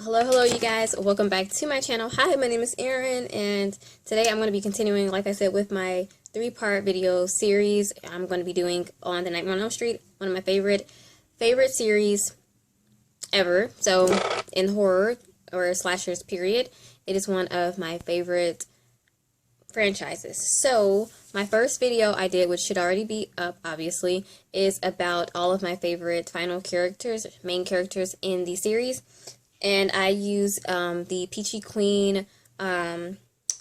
Hello, you guys. Welcome back to my channel. Hi, my name is Erin, and today I'm going to be continuing, like I said, with my three-part video series I'm going to be doing on the Nightmare on Elm Street, one of my favorite series ever. So, in horror or slashers, period, it is one of my favorite franchises. So, my first video I did, which should already be up, obviously, is about all of my favorite final characters, main characters in the series. And I use the Peachy Queen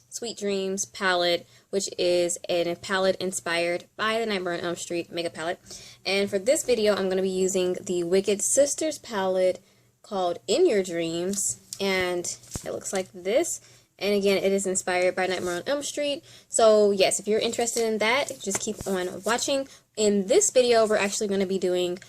Sweet Dreams palette, which is a palette inspired by the Nightmare on Elm Street makeup palette. And for this video, I'm going to be using the Wicked Sisters palette called In Your Dreams. And it looks like this. And again, it is inspired by Nightmare on Elm Street. So yes, if you're interested in that, just keep on watching. In this video, we're actually going to be doing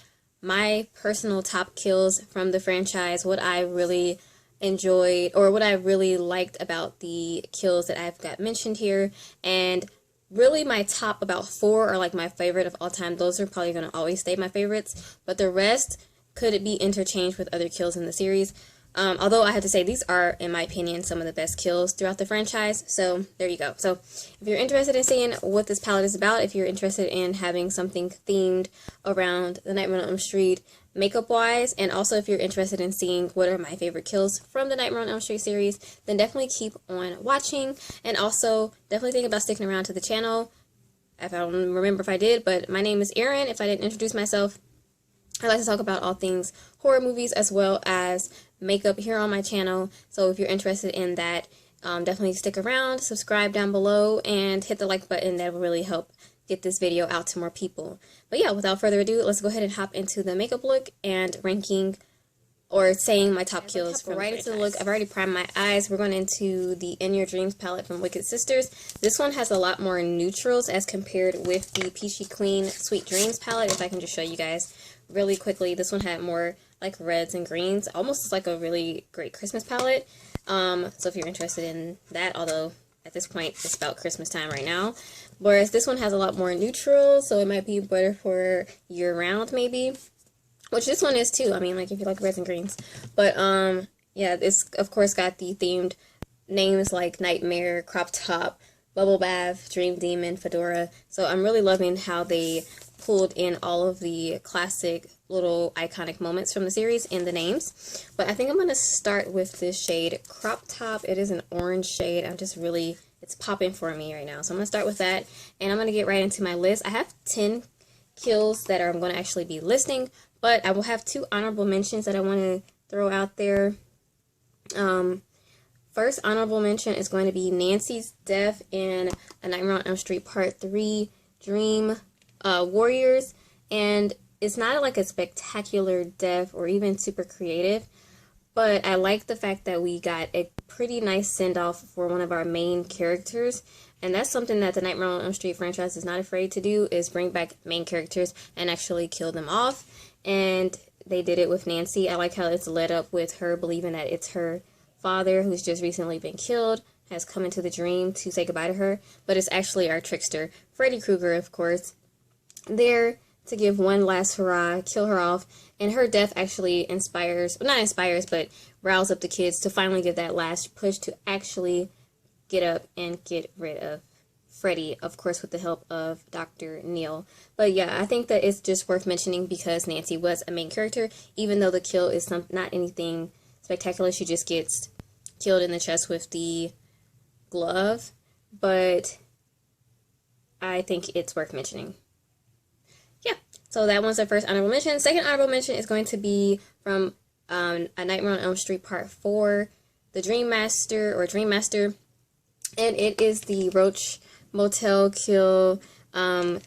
my personal top kills from the franchise, what I really enjoyed or what I really liked about the kills that I've got mentioned here, and really my top about 4 are like my favorite of all time. Those are probably going to always stay my favorites, but the rest could be interchanged with other kills in the series. Although I have to say these are, in my opinion, some of the best kills throughout the franchise. So there you go. So if you're interested in seeing what this palette is about, if you're interested in having something themed around the Nightmare on Elm Street makeup-wise, and also if you're interested in seeing what are my favorite kills from the Nightmare on Elm Street series, then definitely keep on watching. And also definitely think about sticking around to the channel. If I don't remember if I did, but my name is Erin. If I didn't introduce myself, I like to talk about all things horror movies as well as makeup here on my channel. So if you're interested in that, definitely stick around, subscribe down below, and hit the like button. That will really help get this video out to more people. But yeah, without further ado, let's go ahead and hop into the makeup look and ranking or saying my top kills from right into the look. I've already primed my eyes. We're going into the In Your Dreams palette from Wicked Sisters. This one has a lot more neutrals as compared with the Peachy Queen Sweet Dreams palette. If I can just show you guys really quickly, this one had more like reds and greens, almost like a really great Christmas palette. So if you're interested in that, although at this point it's about Christmas time right now, whereas this one has a lot more neutrals, so it might be better for year-round maybe, which this one is too. I mean, like if you like reds and greens. But yeah, it's of course got the themed names like Nightmare, Crop Top, Bubble Bath, Dream Demon, Fedora. So I'm really loving how they pulled in all of the classic little iconic moments from the series in the names. But I think I'm going to start with this shade Crop Top. It is an orange shade. I'm just really, it's popping for me right now. So I'm going to start with that, and I'm going to get right into my list. I have 10 kills that I'm going to actually be listing, but I will have 2 honorable mentions that I want to throw out there. First honorable mention is going to be Nancy's death in A Nightmare on Elm Street Part 3 Dream Warriors. And it's not like a spectacular death or even super creative, but I like the fact that we got a pretty nice send-off for one of our main characters. And that's something that the Nightmare on Elm Street franchise is not afraid to do, is bring back main characters and actually kill them off. And they did it with Nancy. I like how it's led up with her believing that it's her father, who's just recently been killed, has come into the dream to say goodbye to her, but it's actually our trickster, Freddy Krueger, of course, there to give one last hurrah, kill her off, and her death actually inspires, well, not inspires, but riles up the kids to finally give that last push to actually get up and get rid of Freddy, of course with the help of Dr. Neil. But yeah, I think that it's just worth mentioning because Nancy was a main character, even though the kill is not anything spectacular. She just gets killed in the chest with the glove, but I think it's worth mentioning. Yeah, so that one's the first honorable mention. Second honorable mention is going to be from A Nightmare on Elm Street Part 4, The Dream Master, and it is the Roach Motel kill. I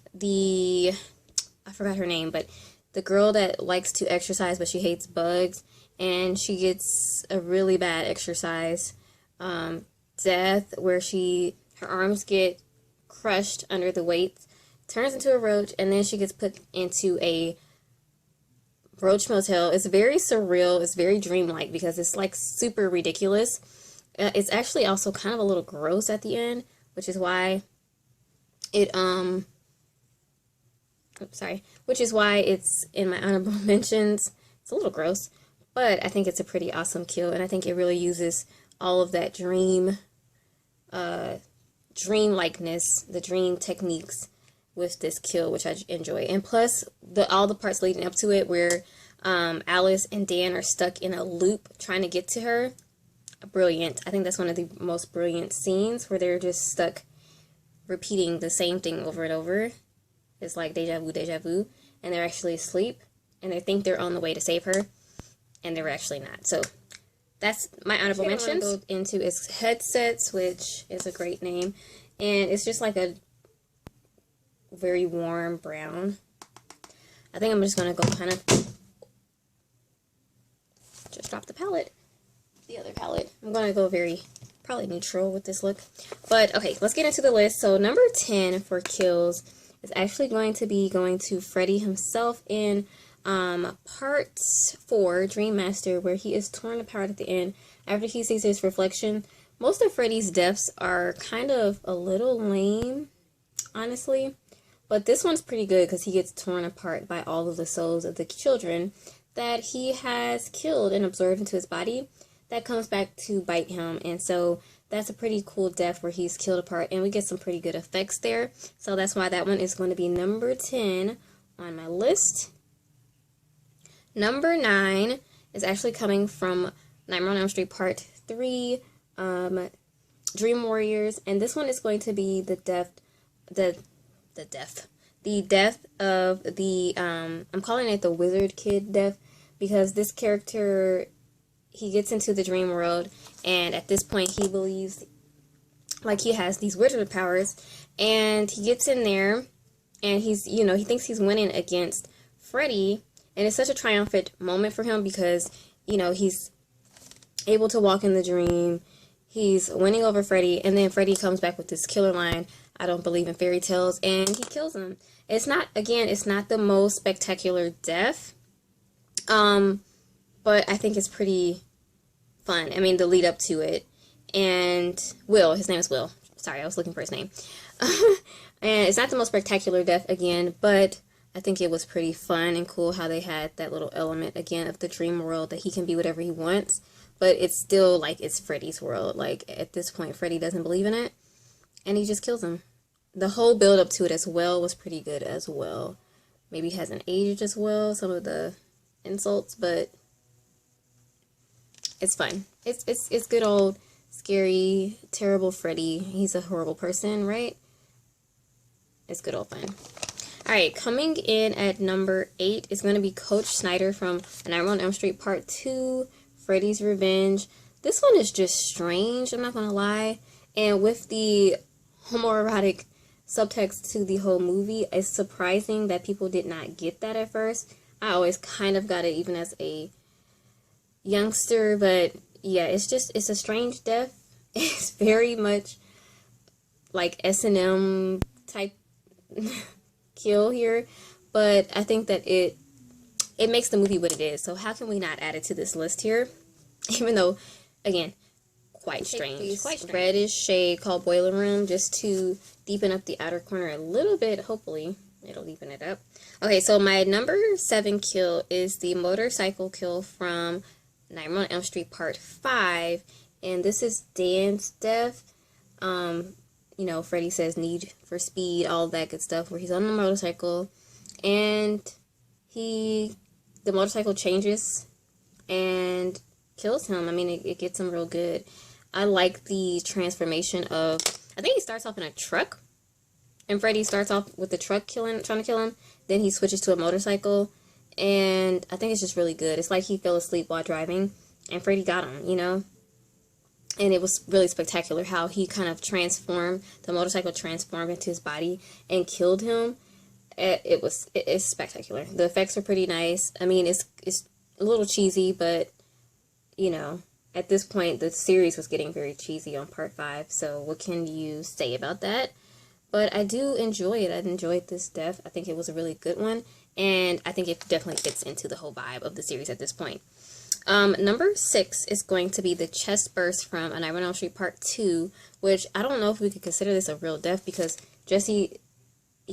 forgot her name, but the girl that likes to exercise but she hates bugs, and she gets a really bad exercise death where her arms get crushed under the weights, turns into a roach, and then she gets put into a roach motel. It's very surreal. It's very dreamlike because it's like super ridiculous. It's actually also kind of a little gross at the end, which is why which is why it's in my honorable mentions. It's a little gross, But I think it's a pretty awesome kill, and I think it really uses all of that dream likeness, the dream techniques with this kill, which I enjoy. And plus, all the parts leading up to it where Alice and Dan are stuck in a loop trying to get to her. Brilliant. I think that's one of the most brilliant scenes where they're just stuck repeating the same thing over and over. It's like deja vu, and they're actually asleep, and they think they're on the way to save her, and they're actually not. So that's my honorable mentions. Go into is Headsets, which is a great name, and it's just like a very warm brown. I think I'm just gonna go kind of just drop the palette. The other palette. I'm going to go probably neutral with this look. But, okay, let's get into the list. So, number 10 for kills is actually going to be going to Freddy himself in part 4, Dream Master, where he is torn apart at the end after he sees his reflection. Most of Freddy's deaths are kind of a little lame, honestly. But this one's pretty good because he gets torn apart by all of the souls of the children that he has killed and absorbed into his body. That comes back to bite him, and so that's a pretty cool death where he's killed apart, and we get some pretty good effects there. So that's why that one is going to be number 10 on my list. Number 9 is actually coming from Nightmare on Elm Street Part 3, Dream Warriors, and this one is going to be the death of the I'm calling it the Wizard Kid death, because this character, he gets into the dream world, and at this point he believes like he has these wizard powers, and he gets in there, and he's, you know, he thinks he's winning against Freddy, and it's such a triumphant moment for him because, you know, he's able to walk in the dream, he's winning over Freddy, and then Freddy comes back with this killer line, "I don't believe in fairy tales," and he kills him. It's not the most spectacular death, but I think it's pretty fun. I mean, the lead up to it. And Will, his name is Will. Sorry, I was looking for his name. And it's not the most spectacular death again, but I think it was pretty fun and cool how they had that little element again of the dream world that he can be whatever he wants. But it's still like it's Freddy's world. Like at this point, Freddy doesn't believe in it, and he just kills him. The whole build up to it as well was pretty good as well. Maybe hasn't aged as well, some of the insults, but it's fun. It's good old scary, terrible Freddy. He's a horrible person, right? It's good old fun. Alright, coming in at number 8 is going to be Coach Snyder from Nightmare on Elm Street Part 2, Freddy's Revenge. This one is just strange, I'm not going to lie. And with the homoerotic subtext to the whole movie, it's surprising that people did not get that at first. I always kind of got it even as a youngster, but yeah, it's a strange death. It's very much like S&M type kill here, but I think that it makes the movie what it is. So how can we not add it to this list here? Even though, again, quite strange. Reddish shade called Boiler Room, just to deepen up the outer corner a little bit. Hopefully it'll deepen it up. Okay, so my number 7 kill is the motorcycle kill from Nightmare on Elm Street Part 5, and this is Dan's death. You know, Freddy says Need for Speed, all that good stuff, where he's on the motorcycle, and the motorcycle changes and kills him. I mean, it gets him real good. I like the transformation of, I think he starts off in a truck, and Freddy starts off with the truck trying to kill him, then he switches to a motorcycle, and I think it's just really good. It's like he fell asleep while driving, and Freddy got him, you know? And it was really spectacular how he kind of the motorcycle transformed into his body and killed him. It's spectacular. The effects are pretty nice. I mean, it's a little cheesy, but, you know, at this point, the series was getting very cheesy on Part 5, so what can you say about that? But I do enjoy it. I enjoyed this death. I think it was a really good one, and I think it definitely fits into the whole vibe of the series at this point. Number 6 is going to be the chest burst from A Nightmare on Elm Street Part 2, which I don't know if we could consider this a real death because he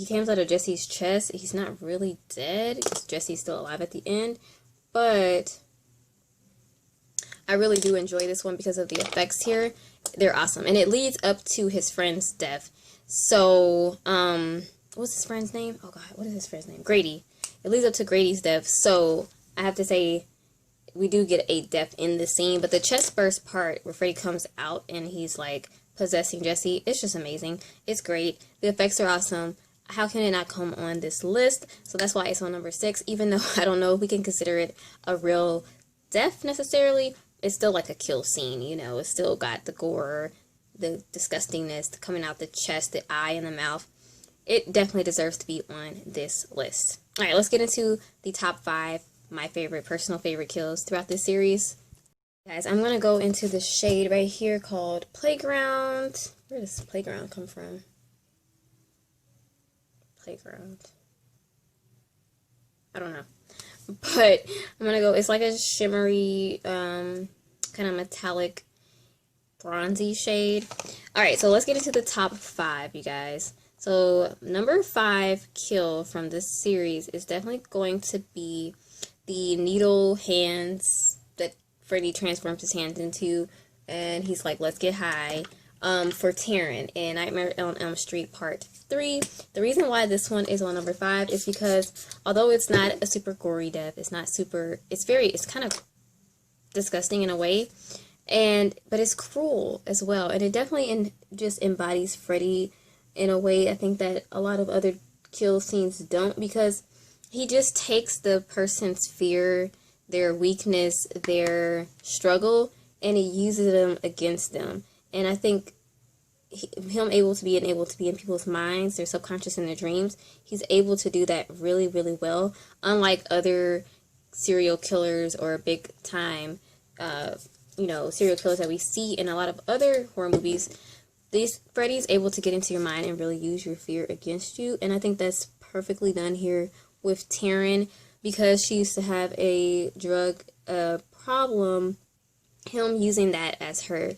comes out of Jesse's chest. He's not really dead because Jesse's still alive at the end, but I really do enjoy this one because of the effects here. They're awesome. And it leads up to his friend's death. So, what's his friend's name? Oh God, what is his friend's name? Grady. It leads up to Grady's death. So, I have to say, we do get a death in the scene. But the chest burst part where Freddy comes out and he's like possessing Jesse, it's just amazing. It's great. The effects are awesome. How can it not come on this list? So that's why it's on number 6. Even though I don't know if we can consider it a real death necessarily, it's still like a kill scene, you know. It's still got the gore, the disgustingness coming out the chest, the eye, and the mouth. It definitely deserves to be on this list. Alright, let's get into the top 5, my personal favorite kills throughout this series. Guys, I'm going to go into the shade right here called Playground. Where does Playground come from? Playground. I don't know. But I'm going to go, it's like a shimmery, kind of metallic, bronzy shade. Alright, so let's get into the top 5, you guys. So, number 5 kill from this series is definitely going to be the needle hands that Freddy transforms his hands into. And he's like, let's get high. For Taryn in Nightmare on Elm Street Part 3. The reason why this one is on number 5 is because although it's not a super gory death, it's kind of disgusting in a way, but it's cruel as well, and it definitely just embodies Freddy in a way I think that a lot of other kill scenes don't, because he just takes the person's fear, their weakness, their struggle, and he uses them against them. And I think him able to be in people's minds, their subconscious and their dreams, he's able to do that really, really well. Unlike other serial killers or big time, serial killers that we see in a lot of other horror movies, Freddy's able to get into your mind and really use your fear against you. And I think that's perfectly done here with Taryn, because she used to have a drug problem. Him using that as her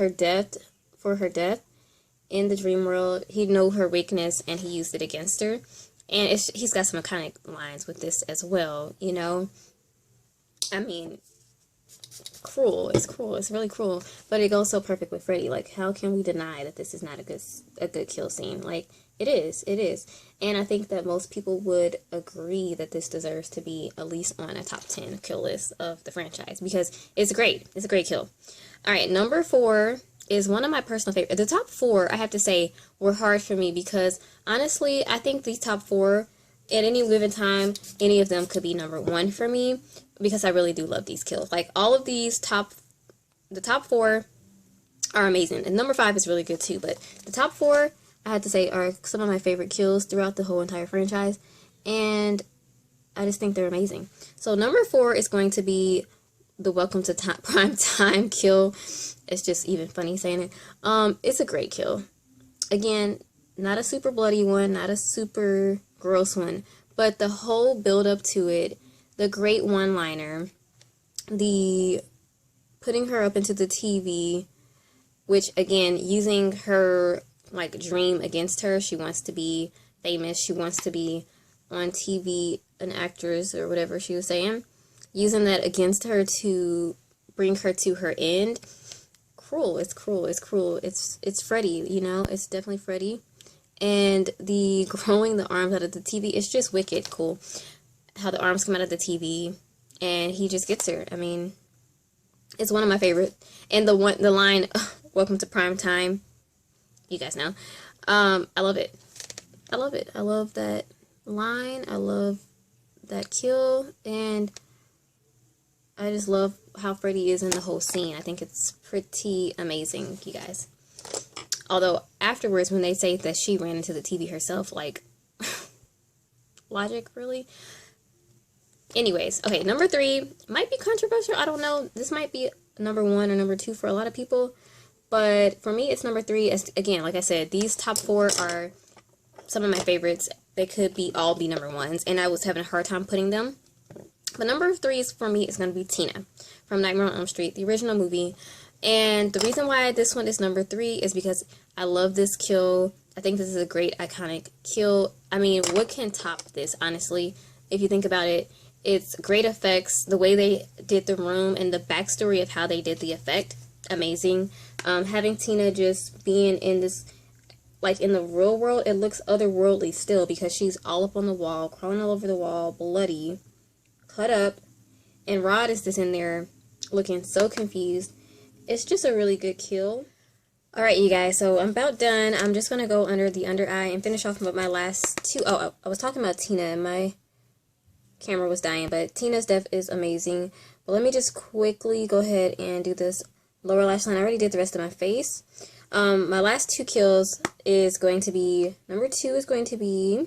death in the dream world, he knew her weakness and he used it against her. And he's got some iconic lines with this as well, you know. I mean, it's really cruel, but it goes so perfect with Freddy. Like, how can we deny that this is not a good kill scene? Like, it is. And I think that most people would agree that this deserves to be at least on a top 10 kill list of the franchise, because it's great. It's a great kill. Alright, number 4 is one of my personal favorites. The top 4, I have to say, were hard for me because, honestly, I think these top 4, at any given time, any of them could be number 1 for me, because I really do love these kills. Like, all of these the top 4 are amazing. And number 5 is really good too, but the top 4, I had to say, are some of my favorite kills throughout the whole entire franchise, and I just think they're amazing. So number 4 is going to be the Welcome to Prime Time kill. It's just even funny saying it. It's a great kill. Again, not a super bloody one, not a super gross one, but the whole build up to it, the great one-liner, the putting her up into the TV, which again, using her like dream against her. She wants to be famous. She wants to be on TV, an actress or whatever she was saying. Using that against her to bring her to her end. Cruel. It's cruel. It's Freddy, you know. It's definitely Freddy. And the growing the arms out of the TV, it's just wicked cool. How the arms come out of the TV and he just gets her. I mean, it's one of my favorite. And the line, "Welcome to Prime Time," you guys know. I love it. I love that line. I love that kill, and I just love how Freddy is in the whole scene. I think it's pretty amazing, you guys. Although afterwards, when they say that she ran into the TV herself, like, logic, really? Anyways, okay, number 3 might be controversial. I don't know. This might be number 1 or number 2 for a lot of people. But for me, it's number 3. As, again, like I said, these top 4 are some of my favorites. They could all be number 1s. And I was having a hard time putting them. But number 3 for me is going to be Tina from Nightmare on Elm Street, the original movie. And the reason why this one is number 3 is because I love this kill. I think this is a great, iconic kill. I mean, what can top this, honestly? If you think about it, It's great effects. The way they did the room and the backstory of how they did the effect, amazing. Having Tina just being in this, like in the real world, it looks otherworldly still because she's all up on the wall, crawling all over the wall, bloody, cut up, and Rod is just in there looking so confused. It's just a really good kill. Alright, you guys, so I'm about done. I'm just going to go under the under eye and finish off with my last two. Oh, I was talking about Tina and my camera was dying, but Tina's death is amazing. But let me just quickly go ahead and do this lower lash line. I already did the rest of my face. My last two kills is going to be, number 2 is going to be,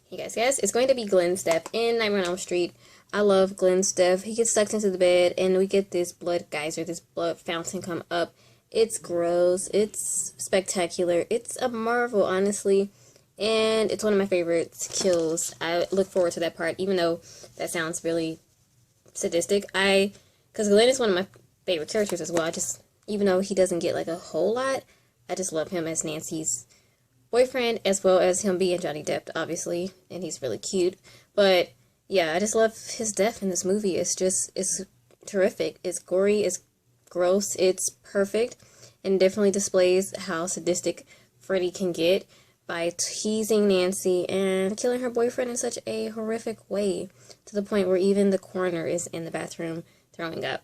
you guys guess, it's going to be Glenn's death in Nightmare on Elm Street. I love Glenn's death. He gets sucked into the bed, and we get this blood geyser, this blood fountain come up. It's gross. It's spectacular. It's a marvel, honestly. And it's one of my favorite kills. I look forward to that part, even though that sounds really sadistic. Because Glenn is one of my favorite characters as well. Even though he doesn't get like a whole lot, I just love him as Nancy's boyfriend, as well as him being Johnny Depp, obviously. And he's really cute. But yeah, I just love his death in this movie. It's terrific. It's gory, it's gross, it's perfect, and definitely displays how sadistic Freddy can get by teasing Nancy and killing her boyfriend in such a horrific way, to the point where even the coroner is in the bathroom throwing up.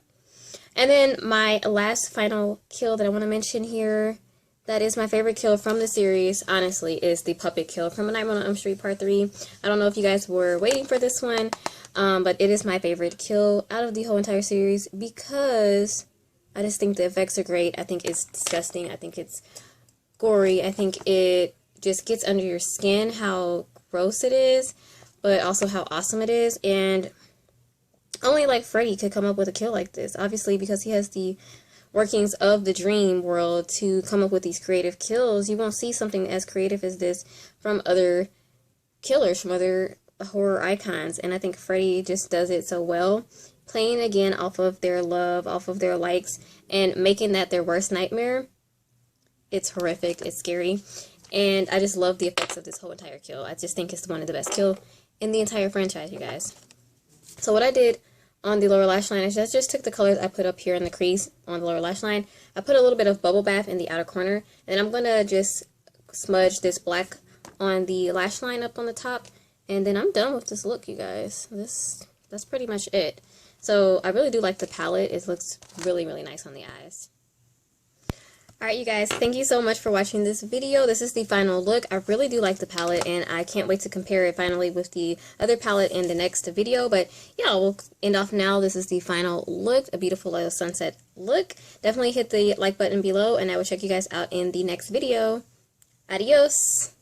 And then my last final kill that I want to mention here, that is my favorite kill from the series, honestly, is the puppet kill from A Nightmare on Elm Street Part 3. I don't know if you guys were waiting for this one, but it is my favorite kill out of the whole entire series because I just think the effects are great. I think it's disgusting. I think it's gory. I think it just gets under your skin how gross it is, but also how awesome it is. And only like Freddy could come up with a kill like this, obviously, because he has the workings of the dream world to come up with these creative kills. You won't see something as creative as this from other killers, from other horror icons, and I think Freddy just does it so well, playing again off of their love, off of their likes, and making that their worst nightmare. It's horrific, it's scary, and I just love the effects of this whole entire kill. I just think it's one of the best kills in the entire franchise, you guys. So what I did on the lower lash line, I just took the colors I put up here in the crease on the lower lash line. I put a little bit of bubble bath in the outer corner, and I'm going to just smudge this black on the lash line up on the top, and then I'm done with this look, you guys. That's pretty much it. So I really do like the palette. It looks really, really nice on the eyes. Alright, you guys, thank you so much for watching this video. This is the final look. I really do like the palette, and I can't wait to compare it finally with the other palette in the next video. But yeah, we'll end off now. This is the final look, a beautiful little sunset look. Definitely hit the like button below, and I will check you guys out in the next video. Adios!